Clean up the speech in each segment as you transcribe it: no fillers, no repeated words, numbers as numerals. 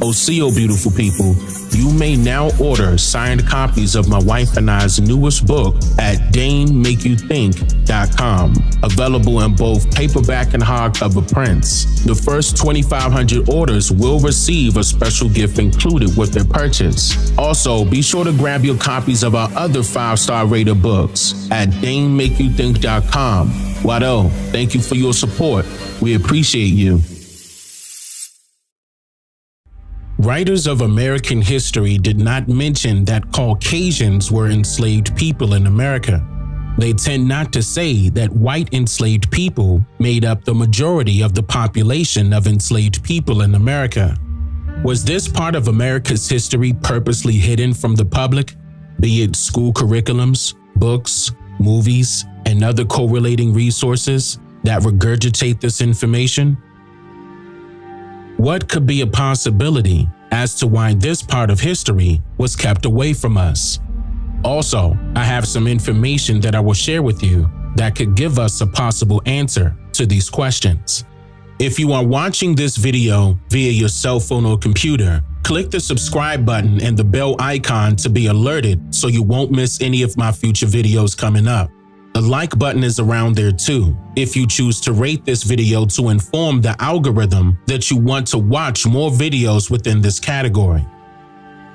Oh, beautiful people, you may now order signed copies of my wife and I's newest book at DaneCalloway.com. Available in both paperback and hardcover prints. The first 2,500 orders will receive a special gift included with their purchase. Also, be sure to grab your copies of our other 5-star rated books at DaneCalloway.com. Wado, thank you for your support. We appreciate you. Writers of American history did not mention that Caucasians were enslaved people in America. They tend not to say that white enslaved people made up the majority of the population of enslaved people in America. Was this part of America's history purposely hidden from the public, be it school curriculums, books, movies, and other correlating resources that regurgitate this information? What could be a possibility as to why this part of history was kept away from us? Also, I have some information that I will share with you that could give us a possible answer to these questions. If you are watching this video via your cell phone or computer, click the subscribe button and the bell icon to be alerted so you won't miss any of my future videos coming up. The like button is around there too, if you choose to rate this video to inform the algorithm that you want to watch more videos within this category.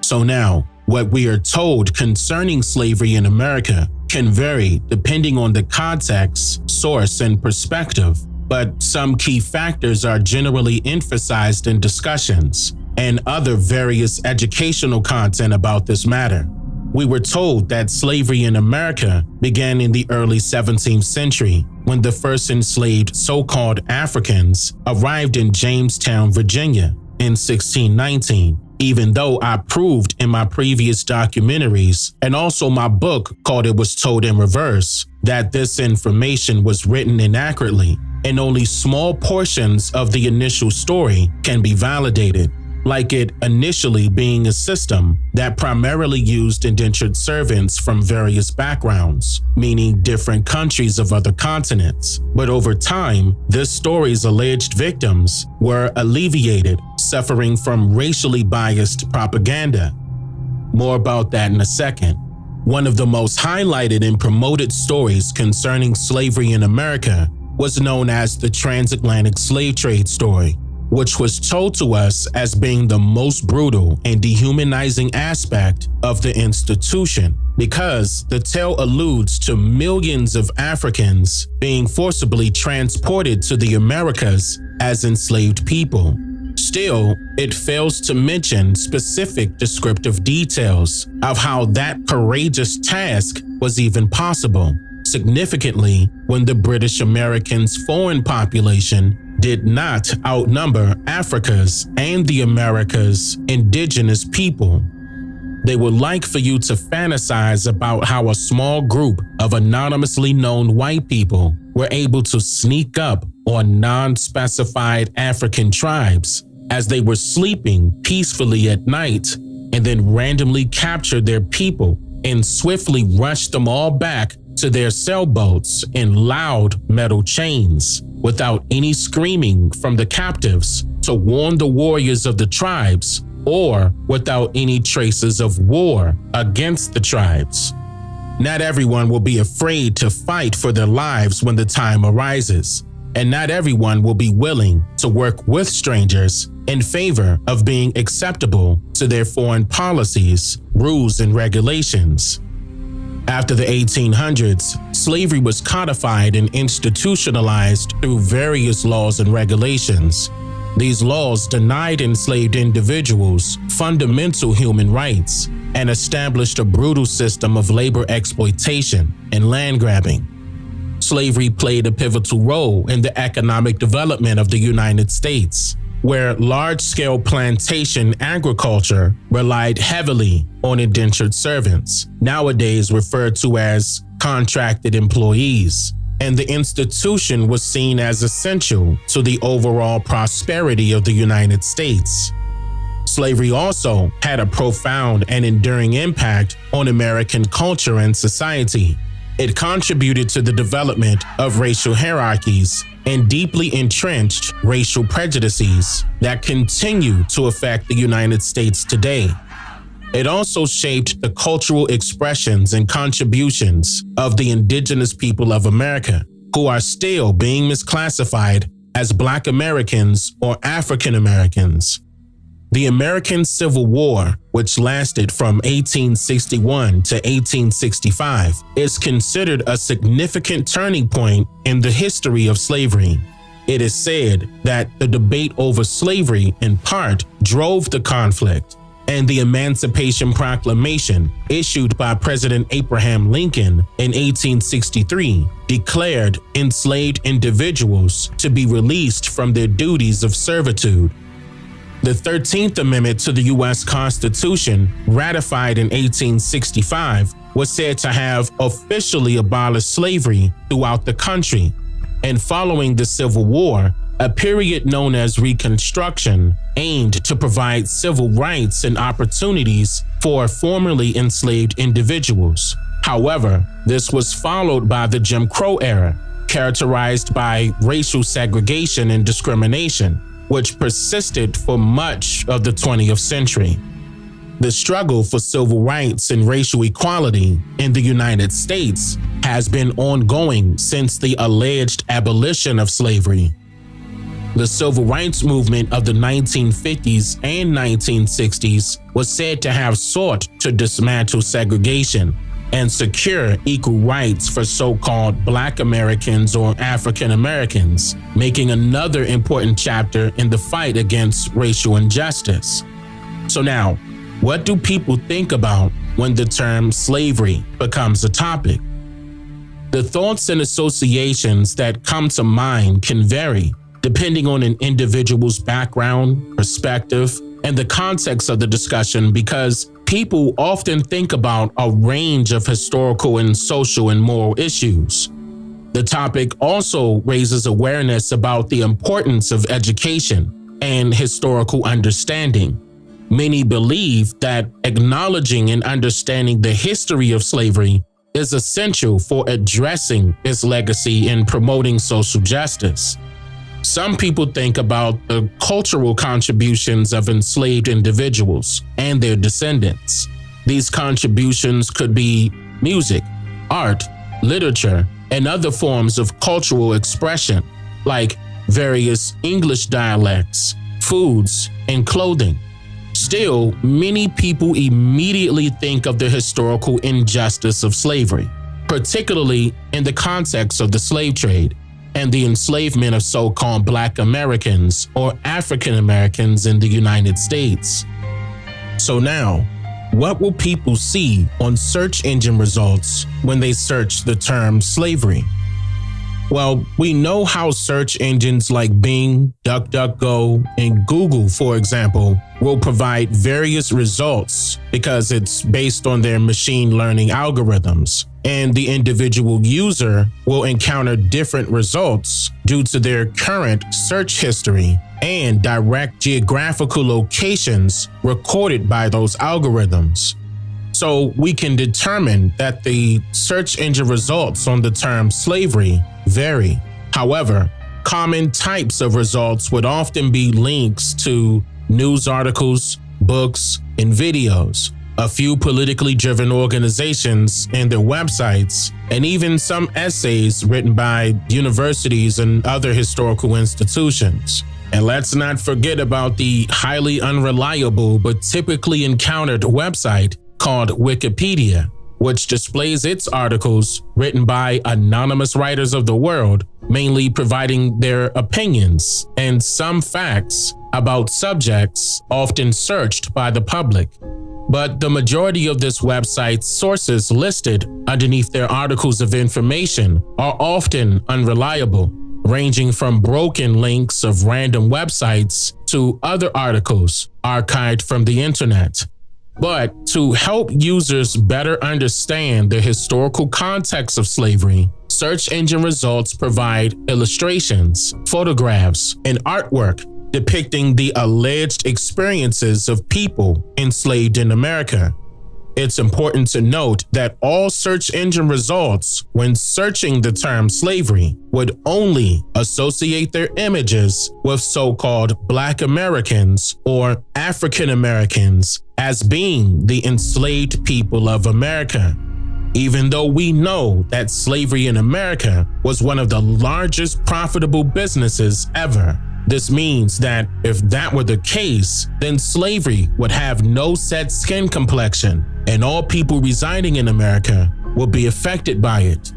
So now, what we are told concerning slavery in America can vary depending on the context, source, and perspective, but some key factors are generally emphasized in discussions and other various educational content about this matter. We were told that slavery in America began in the early 17th century when the first enslaved so-called Africans arrived in Jamestown, Virginia in 1619, even though I proved in my previous documentaries and also my book called It Was Told in Reverse that this information was written inaccurately and only small portions of the initial story can be validated, like it initially being a system that primarily used indentured servants from various backgrounds, meaning different countries of other continents. But over time, this story's alleged victims were alleviated, suffering from racially biased propaganda. More about that in a second. One of the most highlighted and promoted stories concerning slavery in America was known as the transatlantic slave trade story, which was told to us as being the most brutal and dehumanizing aspect of the institution, because the tale alludes to millions of Africans being forcibly transported to the Americas as enslaved people. Still, it fails to mention specific descriptive details of how that courageous task was even possible. Significantly, when the British Americans' foreign population did not outnumber Africa's and the Americas' indigenous people. They would like for you to fantasize about how a small group of anonymously known white people were able to sneak up on non-specified African tribes as they were sleeping peacefully at night and then randomly capture their people and swiftly rush them all back to their sailboats in loud metal chains, without any screaming from the captives to warn the warriors of the tribes, or without any traces of war against the tribes. Not everyone will be afraid to fight for their lives when the time arises, and not everyone will be willing to work with strangers in favor of being acceptable to their foreign policies, rules, and regulations. After the 1800s, slavery was codified and institutionalized through various laws and regulations. These laws denied enslaved individuals fundamental human rights and established a brutal system of labor exploitation and land grabbing. Slavery played a pivotal role in the economic development of the United States, where large-scale plantation agriculture relied heavily on indentured servants, nowadays referred to as contracted employees, and the institution was seen as essential to the overall prosperity of the United States. Slavery also had a profound and enduring impact on American culture and society. It contributed to the development of racial hierarchies and deeply entrenched racial prejudices that continue to affect the United States today. It also shaped the cultural expressions and contributions of the indigenous people of America, who are still being misclassified as Black Americans or African Americans. The American Civil War, which lasted from 1861 to 1865, is considered a significant turning point in the history of slavery. It is said that the debate over slavery, in part, drove the conflict, and the Emancipation Proclamation, issued by President Abraham Lincoln in 1863, declared enslaved individuals to be released from their duties of servitude. The 13th Amendment to the U.S. Constitution, ratified in 1865, was said to have officially abolished slavery throughout the country. And following the Civil War, a period known as Reconstruction aimed to provide civil rights and opportunities for formerly enslaved individuals. However, this was followed by the Jim Crow era, characterized by racial segregation and discrimination, which persisted for much of the 20th century. The struggle for civil rights and racial equality in the United States has been ongoing since the alleged abolition of slavery. The civil rights movement of the 1950s and 1960s was said to have sought to dismantle segregation and secure equal rights for so-called Black Americans or African Americans, making another important chapter in the fight against racial injustice. So now, what do people think about when the term slavery becomes a topic? The thoughts and associations that come to mind can vary depending on an individual's background, perspective, and the context of the discussion, because people often think about a range of historical and social and moral issues. The topic also raises awareness about the importance of education and historical understanding. Many believe that acknowledging and understanding the history of slavery is essential for addressing its legacy and promoting social justice. Some people think about the cultural contributions of enslaved individuals and their descendants. These contributions could be music, art, literature, and other forms of cultural expression, like various English dialects, foods, and clothing. Still, many people immediately think of the historical injustice of slavery, particularly in the context of the slave trade and the enslavement of so-called Black Americans or African Americans in the United States. So now, what will people see on search engine results when they search the term slavery? Well, we know how search engines like Bing, DuckDuckGo, and Google, for example, will provide various results because it's based on their machine learning algorithms, and the individual user will encounter different results due to their current search history and direct geographical locations recorded by those algorithms. So we can determine that the search engine results on the term slavery vary. However, common types of results would often be links to news articles, books, and videos, a few politically driven organizations and their websites, and even some essays written by universities and other historical institutions. And let's not forget about the highly unreliable but typically encountered website called Wikipedia, which displays its articles written by anonymous writers of the world, mainly providing their opinions and some facts about subjects often searched by the public. But the majority of this website's sources listed underneath their articles of information are often unreliable, ranging from broken links of random websites to other articles archived from the internet. But to help users better understand the historical context of slavery, search engine results provide illustrations, photographs, and artwork depicting the alleged experiences of people enslaved in America. It's important to note that all search engine results when searching the term slavery would only associate their images with so-called Black Americans or African Americans as being the enslaved people of America. Even though we know that slavery in America was one of the largest profitable businesses ever. This means that if that were the case, then slavery would have no set skin complexion, and all people residing in America will be affected by it.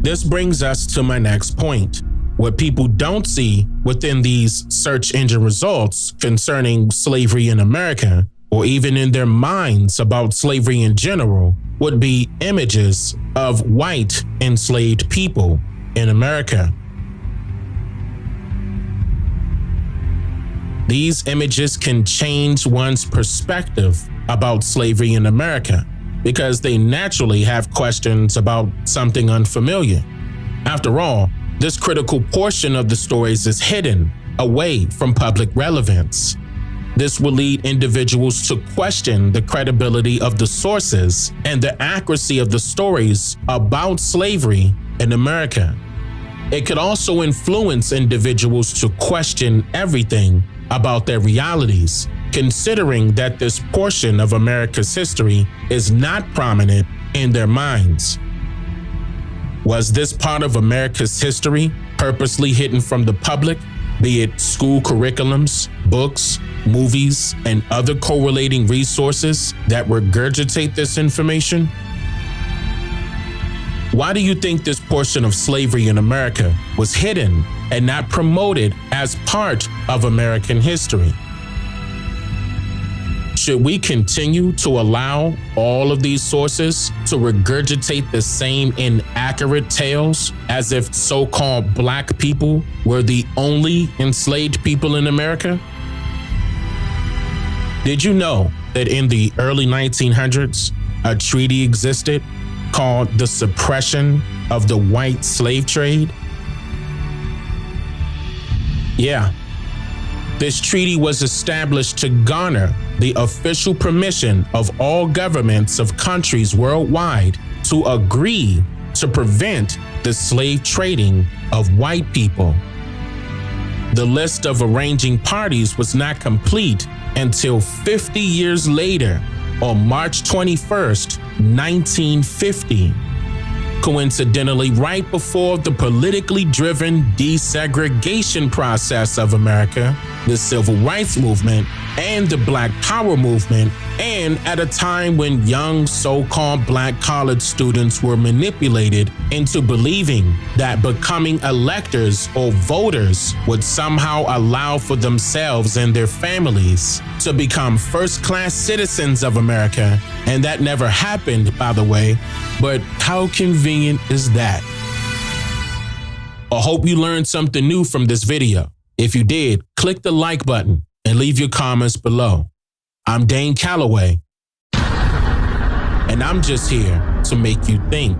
This brings us to my next point. What people don't see within these search engine results concerning slavery in America, or even in their minds about slavery in general, would be images of white enslaved people in America. These images can change one's perspective about slavery in America because they naturally have questions about something unfamiliar. After all, this critical portion of the stories is hidden away from public relevance. This will lead individuals to question the credibility of the sources and the accuracy of the stories about slavery in America. It could also influence individuals to question everything about their realities, considering that this portion of America's history is not prominent in their minds. Was this part of America's history purposely hidden from the public, be it school curriculums, books, movies, and other correlating resources that regurgitate this information? Why do you think this portion of slavery in America was hidden and not promoted as part of American history? Should we continue to allow all of these sources to regurgitate the same inaccurate tales as if so-called Black people were the only enslaved people in America? Did you know that in the early 1900s, a treaty existed called the Suppression of the White Slave Trade? Yeah. This treaty was established to garner the official permission of all governments of countries worldwide to agree to prevent the slave trading of white people. The list of arranging parties was not complete until 50 years later, on March 21st, 1950. Coincidentally, right before the politically driven desegregation process of America, the Civil Rights Movement, and the Black Power movement, and at a time when young so-called Black college students were manipulated into believing that becoming electors or voters would somehow allow for themselves and their families to become first-class citizens of America. And that never happened, by the way, but how convenient is that? I hope you learned something new from this video. If you did, click the like button and leave your comments below. I'm Dane Calloway, and I'm just here to make you think.